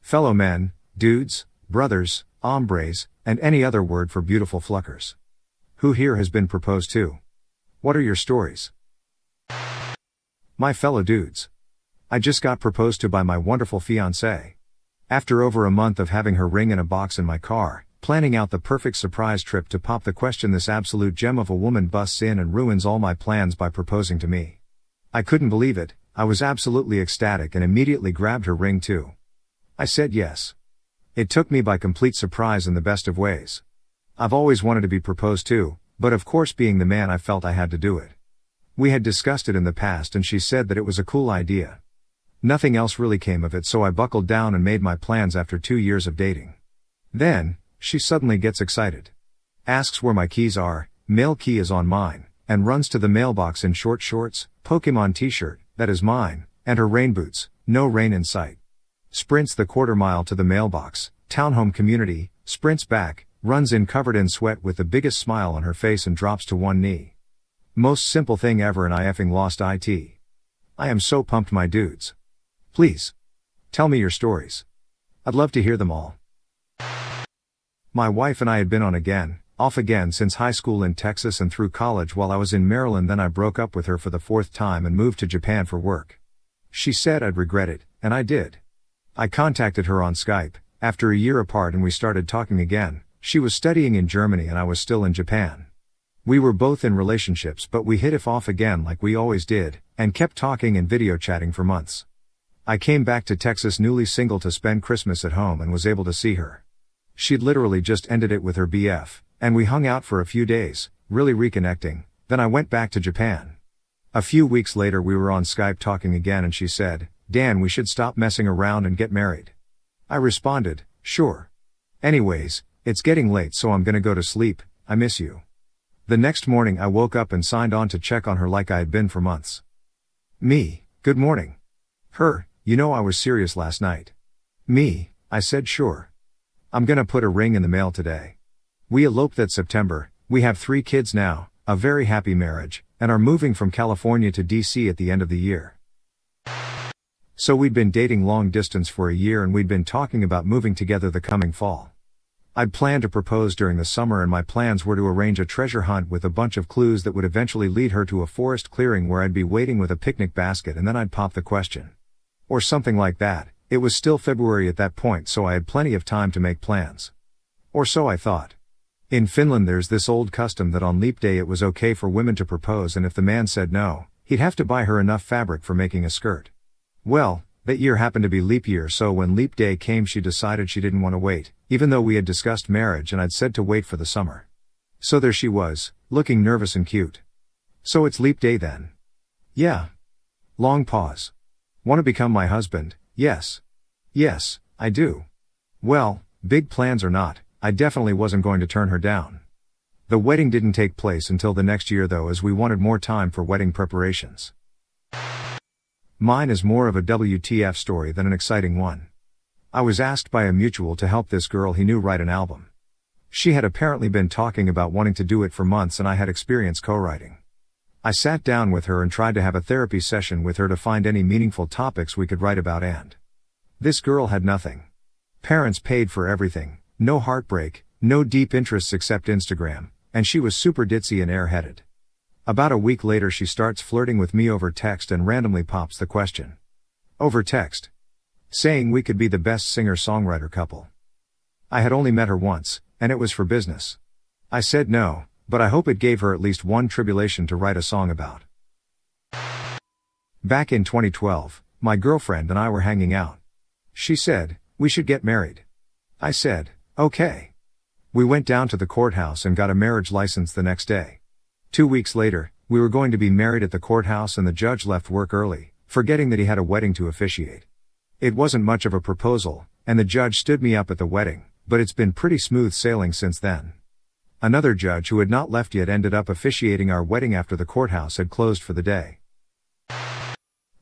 fellow men, dudes, brothers, hombres, and any other word for beautiful fluckers. Who here has been proposed to? What are your stories? My fellow dudes. I just got proposed to by my wonderful fiancée. After over a month of having her ring in a box in my car, planning out the perfect surprise trip to pop the question, this absolute gem of a woman busts in and ruins all my plans by proposing to me. I couldn't believe it. I was absolutely ecstatic and immediately grabbed her ring too. I said yes. It took me by complete surprise in the best of ways. I've always wanted to be proposed to, but of course being the man, I felt I had to do it. We had discussed it in the past and she said that it was a cool idea. Nothing else really came of it, so I buckled down and made my plans after 2 years of dating. Then, she suddenly gets excited. Asks where my keys are, mail key is on mine, and runs to the mailbox in short shorts, Pokemon t-shirt, that is mine, and her rain boots, no rain in sight. Sprints the quarter-mile to the mailbox, townhome community, sprints back, runs in covered in sweat with the biggest smile on her face and drops to one knee. Most simple thing ever and I effing lost it. I am so pumped, my dudes. Please. Tell me your stories. I'd love to hear them all. My wife and I had been on again, off again since high school in Texas and through college while I was in Maryland. Then I broke up with her for the 4th time and moved to Japan for work. She said I'd regret it, and I did. I contacted her on Skype, after a year apart, and we started talking again. She was studying in Germany and I was still in Japan. We were both in relationships, but we hit it off again like we always did, and kept talking and video chatting for months. I came back to Texas newly single to spend Christmas at home and was able to see her. She'd literally just ended it with her BF, and we hung out for a few days, really reconnecting. Then I went back to Japan. A few weeks later we were on Skype talking again and she said, "Dan, we should stop messing around and get married." I responded, "Sure. Anyways, it's getting late so I'm gonna go to sleep, I miss you." The next morning I woke up and signed on to check on her like I had been for months. Me, "Good morning." Her, "You know I was serious last night." Me, I said, "Sure. I'm gonna put a ring in the mail today." We eloped that September. We have 3 kids now, a very happy marriage, and are moving from California to DC at the end of the year. So we'd been dating long distance for a year and we'd been talking about moving together the coming fall. I'd planned to propose during the summer and my plans were to arrange a treasure hunt with a bunch of clues that would eventually lead her to a forest clearing where I'd be waiting with a picnic basket and then I'd pop the question. Or something like that. It was still February at that point, so I had plenty of time to make plans. Or so I thought. In Finland there's this old custom that on leap day it was okay for women to propose, and if the man said no, he'd have to buy her enough fabric for making a skirt. Well, that year happened to be leap year, so when leap day came she decided she didn't want to wait, even though we had discussed marriage and I'd said to wait for the summer. So there she was, looking nervous and cute. "So it's leap day then?" "Yeah." Long pause. "Want to become my husband?" "Yes. Yes, I do." Well, big plans or not, I definitely wasn't going to turn her down. The wedding didn't take place until the next year though, as we wanted more time for wedding preparations. Mine is more of a WTF story than an exciting one. I was asked by a mutual to help this girl he knew write an album. She had apparently been talking about wanting to do it for months and I had experience co-writing. I sat down with her and tried to have a therapy session with her to find any meaningful topics we could write about, and this girl had nothing. Parents paid for everything, no heartbreak, no deep interests except Instagram, and she was super ditzy and airheaded. About a week later she starts flirting with me over text and randomly pops the question. Over text. Saying we could be the best singer-songwriter couple. I had only met her once, and it was for business. I said no, but I hope it gave her at least one tribulation to write a song about. Back in 2012, my girlfriend and I were hanging out. She said, "We should get married." I said, "Okay." We went down to the courthouse and got a marriage license the next day. 2 weeks later, we were going to be married at the courthouse and the judge left work early, forgetting that he had a wedding to officiate. It wasn't much of a proposal, and the judge stood me up at the wedding, but it's been pretty smooth sailing since then. Another judge who had not left yet ended up officiating our wedding after the courthouse had closed for the day.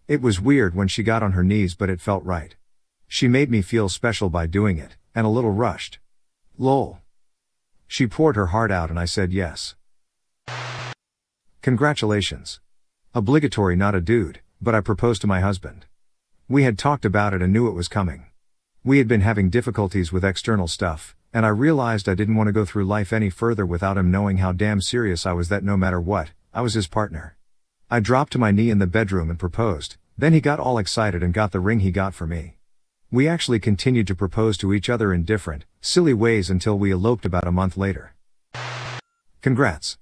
It was weird when she got on her knees, but it felt right. She made me feel special by doing it, and a little rushed. Lol. She poured her heart out and I said yes. Congratulations. Obligatory, not a dude, but I proposed to my husband. We had talked about it and knew it was coming. We had been having difficulties with external stuff, and I realized I didn't want to go through life any further without him knowing how damn serious I was, that no matter what, I was his partner. I dropped to my knee in the bedroom and proposed, then he got all excited and got the ring he got for me. We actually continued to propose to each other in different, silly ways until we eloped about a month later. Congrats.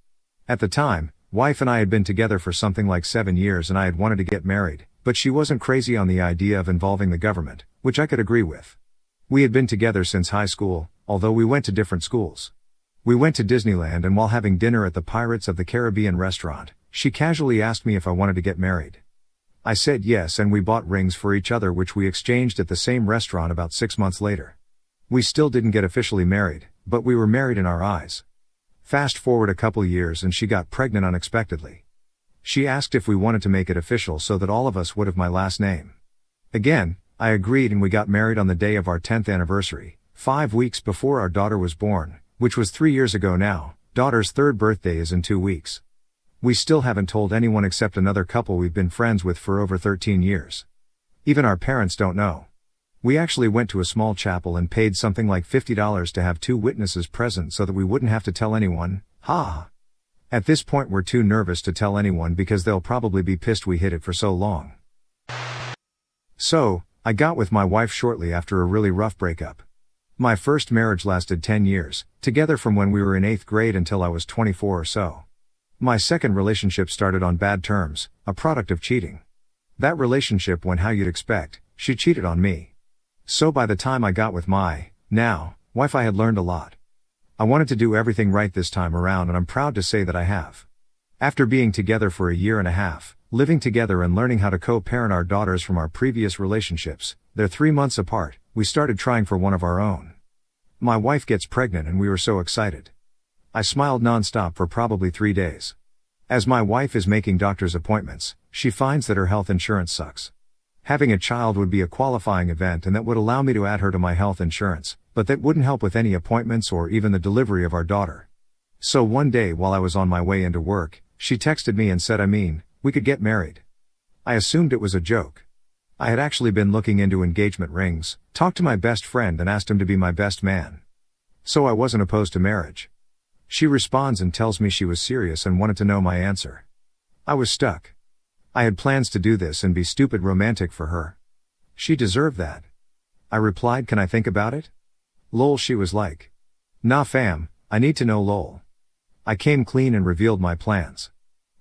At the time, wife and I had been together for something like 7 years and I had wanted to get married, but she wasn't crazy on the idea of involving the government, which I could agree with. We had been together since high school, although we went to different schools. We went to Disneyland, and while having dinner at the Pirates of the Caribbean restaurant, she casually asked me if I wanted to get married. I said yes, and we bought rings for each other, which we exchanged at the same restaurant about 6 months later. We still didn't get officially married, but we were married in our eyes. Fast forward a couple years and she got pregnant unexpectedly. She asked if we wanted to make it official so that all of us would have my last name. Again, I agreed, and we got married on the day of our 10th anniversary, 5 weeks before our daughter was born, which was 3 years ago now. Daughter's 3rd birthday is in 2 weeks. We still haven't told anyone except another couple we've been friends with for over 13 years. Even our parents don't know. We actually went to a small chapel and paid something like $50 to have 2 witnesses present so that we wouldn't have to tell anyone. Ha! At this point we're too nervous to tell anyone because they'll probably be pissed we hid it for so long. So, I got with my wife shortly after a really rough breakup. My first marriage lasted 10 years, together from when we were in 8th grade until I was 24 or so. My second relationship started on bad terms, a product of cheating. That relationship went how you'd expect. She cheated on me. So by the time I got with my, now, wife, I had learned a lot. I wanted to do everything right this time around, and I'm proud to say that I have. After being together for a year and a half, living together and learning how to co-parent our daughters from our previous relationships, they're 3 months apart, we started trying for one of our own. My wife gets pregnant and we were so excited. I smiled nonstop for probably 3 days. As my wife is making doctor's appointments, she finds that her health insurance sucks. Having a child would be a qualifying event and that would allow me to add her to my health insurance, but that wouldn't help with any appointments or even the delivery of our daughter. So one day while I was on my way into work, she texted me and said, we could get married. I assumed it was a joke. I had actually been looking into engagement rings, talked to my best friend and asked him to be my best man. So I wasn't opposed to marriage. She responds and tells me she was serious and wanted to know my answer. I was stuck. I had plans to do this and be stupid romantic for her. She deserved that. I replied, can I think about it? Lol. She was like, nah fam, I need to know lol. I came clean and revealed my plans.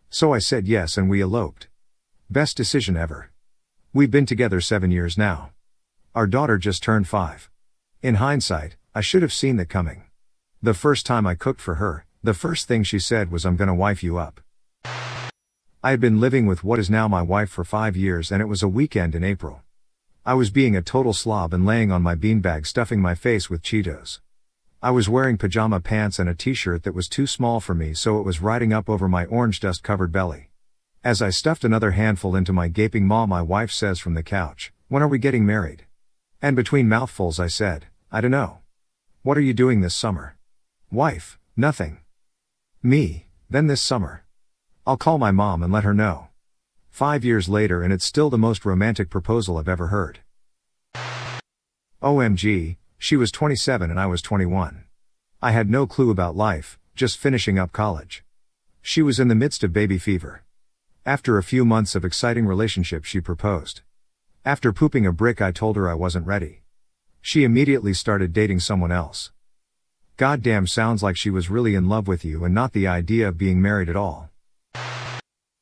So I said yes and we eloped. Best decision ever. We've been together 7 years now. Our daughter just turned 5. In hindsight, I should have seen that coming. The first time I cooked for her, the first thing she said was, I'm gonna wife you up. I had been living with what is now my wife for 5 years and it was a weekend in April. I was being a total slob and laying on my beanbag stuffing my face with Cheetos. I was wearing pajama pants and a t-shirt that was too small for me, so it was riding up over my orange dust covered belly. As I stuffed another handful into my gaping maw, my wife says from the couch, when are we getting married? And between mouthfuls I said, I don't know. What are you doing this summer? Wife, nothing. Me, then this summer. I'll call my mom and let her know. 5 years later and it's still the most romantic proposal I've ever heard. OMG, she was 27 and I was 21. I had no clue about life, just finishing up college. She was in the midst of baby fever. After a few months of exciting relationship she proposed. After pooping a brick I told her I wasn't ready. She immediately started dating someone else. Goddamn, sounds like she was really in love with you and not the idea of being married at all.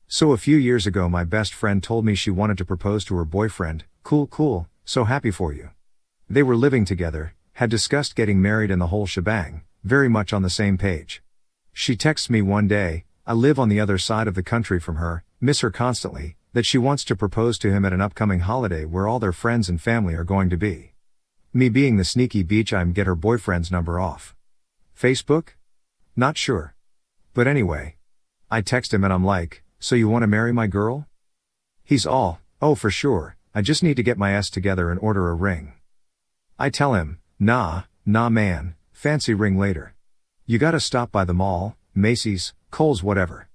So a few years ago my best friend told me she wanted to propose to her boyfriend. Cool, so happy for you. They were living together, had discussed getting married and the whole shebang, very much on the same page. She texts me one day, I live on the other side of the country from her, miss her constantly, that she wants to propose to him at an upcoming holiday where all their friends and family are going to be. Me being the sneaky beach I'm get her boyfriend's number off Facebook? Not sure. But anyway. I text him and I'm like, so you want to marry my girl? He's all, oh for sure, I just need to get my ass together and order a ring. I tell him, nah man, fancy ring later. You gotta stop by the mall, Macy's, Kohl's, whatever.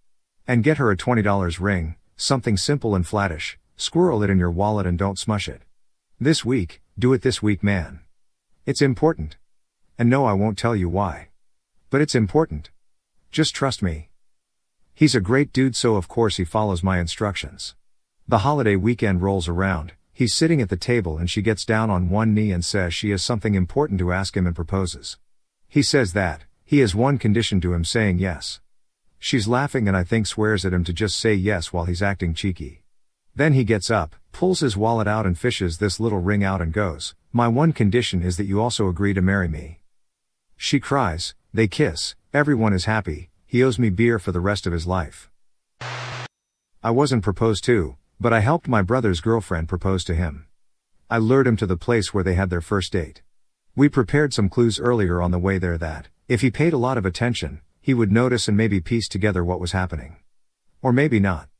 And get her a $20 ring, something simple and flattish, squirrel it in your wallet and don't smush it. This week, do it this week man. It's important. And no, I won't tell you why. But it's important. Just trust me. He's a great dude, so of course he follows my instructions. The holiday weekend rolls around, he's sitting at the table and she gets down on one knee and says she has something important to ask him and proposes. He says that he has one condition to him saying yes. She's laughing and I think swears at him to just say yes while he's acting cheeky. Then he gets up, pulls his wallet out and fishes this little ring out and goes, "My one condition is that you also agree to marry me." She cries, they kiss, everyone is happy, he owes me beer for the rest of his life. I wasn't proposed to, but I helped my brother's girlfriend propose to him. I lured him to the place where they had their first date. We prepared some clues earlier on the way there that, if he paid a lot of attention, he would notice and maybe piece together what was happening. Or maybe not.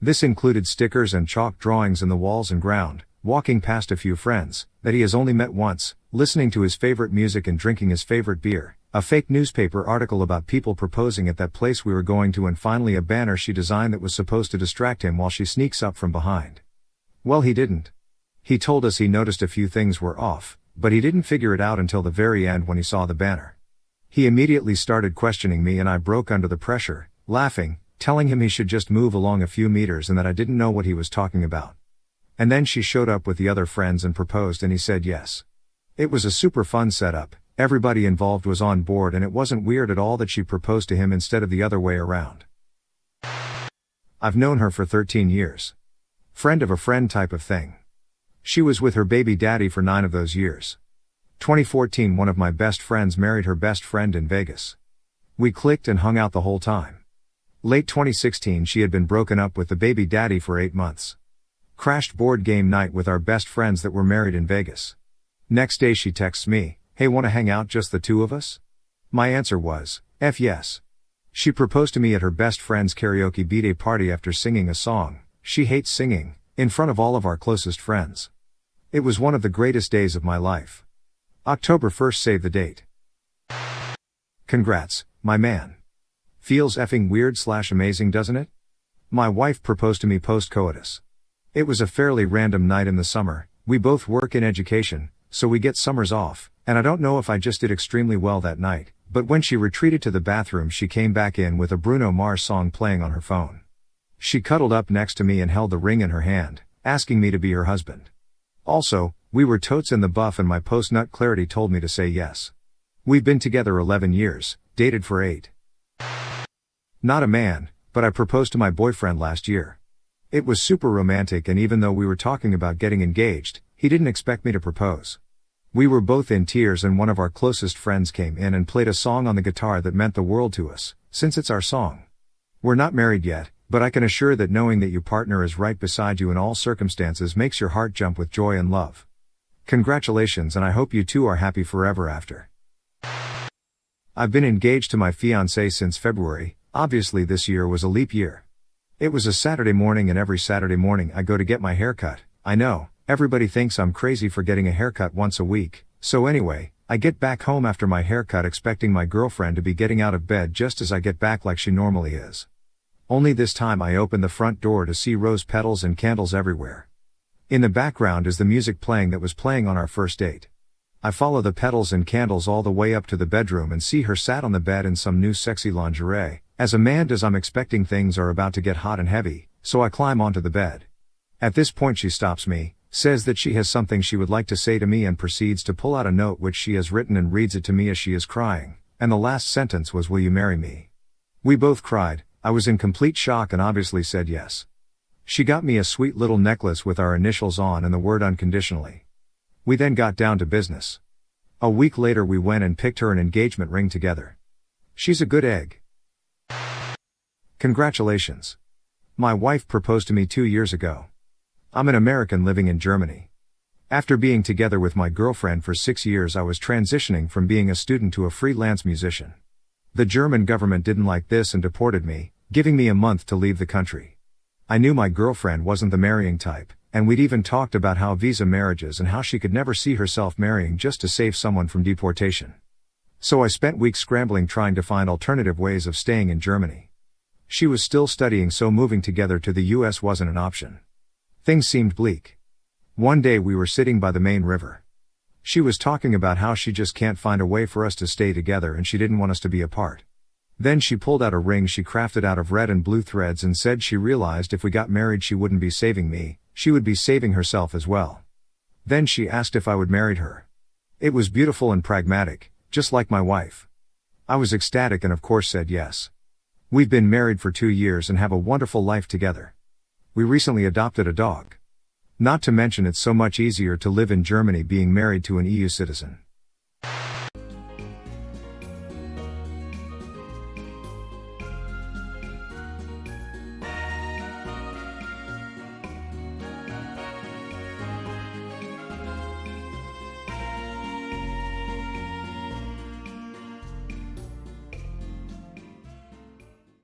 This included stickers and chalk drawings in the walls and ground, walking past a few friends that he has only met once, listening to his favorite music and drinking his favorite beer, a fake newspaper article about people proposing at that place we were going to, and finally a banner she designed that was supposed to distract him while she sneaks up from behind. Well, he didn't. He told us he noticed a few things were off, but he didn't figure it out until the very end when he saw the banner. He immediately started questioning me and I broke under the pressure, laughing, telling him he should just move along a few meters and that I didn't know what he was talking about. And then she showed up with the other friends and proposed and he said yes. It was a super fun setup, everybody involved was on board and it wasn't weird at all that she proposed to him instead of the other way around. I've known her for 13 years. Friend of a friend type of thing. She was with her baby daddy for 9 of those years. 2014, one of my best friends married her best friend in Vegas. We clicked and hung out the whole time. Late 2016, she had been broken up with the baby daddy for 8 months. Crashed board game night with our best friends that were married in Vegas. Next day she texts me, "Hey, wanna hang out just the two of us?" My answer was, F yes. She proposed to me at her best friend's karaoke b-day party after singing a song she hates singing, in front of all of our closest friends. It was one of the greatest days of my life. October 1st, save the date. Congrats, my man. Feels effing weird/amazing, doesn't it? My wife proposed to me post-coitus. It was a fairly random night in the summer, we both work in education, so we get summers off, and I don't know if I just did extremely well that night, but when she retreated to the bathroom she came back in with a Bruno Mars song playing on her phone. She cuddled up next to me and held the ring in her hand, asking me to be her husband. Also, we were totes in the buff and my post-nut clarity told me to say yes. We've been together 11 years, dated for 8. Not a man, but I proposed to my boyfriend last year. It was super romantic and even though we were talking about getting engaged, he didn't expect me to propose. We were both in tears and one of our closest friends came in and played a song on the guitar that meant the world to us, since it's our song. We're not married yet, but I can assure that knowing that your partner is right beside you in all circumstances makes your heart jump with joy and love. Congratulations, and I hope you two are happy forever after. I've been engaged to my fiancée since February, obviously this year was a leap year. It was a Saturday morning and every Saturday morning I go to get my hair cut. I know, everybody thinks I'm crazy for getting a haircut once a week, so anyway, I get back home after my haircut expecting my girlfriend to be getting out of bed just as I get back like she normally is. Only this time I open the front door to see rose petals and candles everywhere. In the background is the music playing that was playing on our first date. I follow the petals and candles all the way up to the bedroom and see her sat on the bed in some new sexy lingerie, as a man does. I'm expecting things are about to get hot and heavy, so I climb onto the bed. At this point she stops me, says that she has something she would like to say to me and proceeds to pull out a note which she has written and reads it to me as she is crying, and the last sentence was, "Will you marry me?" We both cried. I was in complete shock and obviously said yes. She got me a sweet little necklace with our initials on and the word unconditionally. We then got down to business. A week later we went and picked her an engagement ring together. She's a good egg. Congratulations. My wife proposed to me 2 years ago. I'm an American living in Germany. After being together with my girlfriend for 6 years I was transitioning from being a student to a freelance musician. The German government didn't like this and deported me, giving me a month to leave the country. I knew my girlfriend wasn't the marrying type, and we'd even talked about how visa marriages and how she could never see herself marrying just to save someone from deportation. So I spent weeks scrambling trying to find alternative ways of staying in Germany. She was still studying, so moving together to the US wasn't an option. Things seemed bleak. One day we were sitting by the main river. She was talking about how she just can't find a way for us to stay together and she didn't want us to be apart. Then she pulled out a ring she crafted out of red and blue threads and said she realized if we got married she wouldn't be saving me, she would be saving herself as well. Then she asked if I would marry her. It was beautiful and pragmatic, just like my wife. I was ecstatic and of course said yes. We've been married for 2 years and have a wonderful life together. We recently adopted a dog. Not to mention it's so much easier to live in Germany being married to an EU citizen.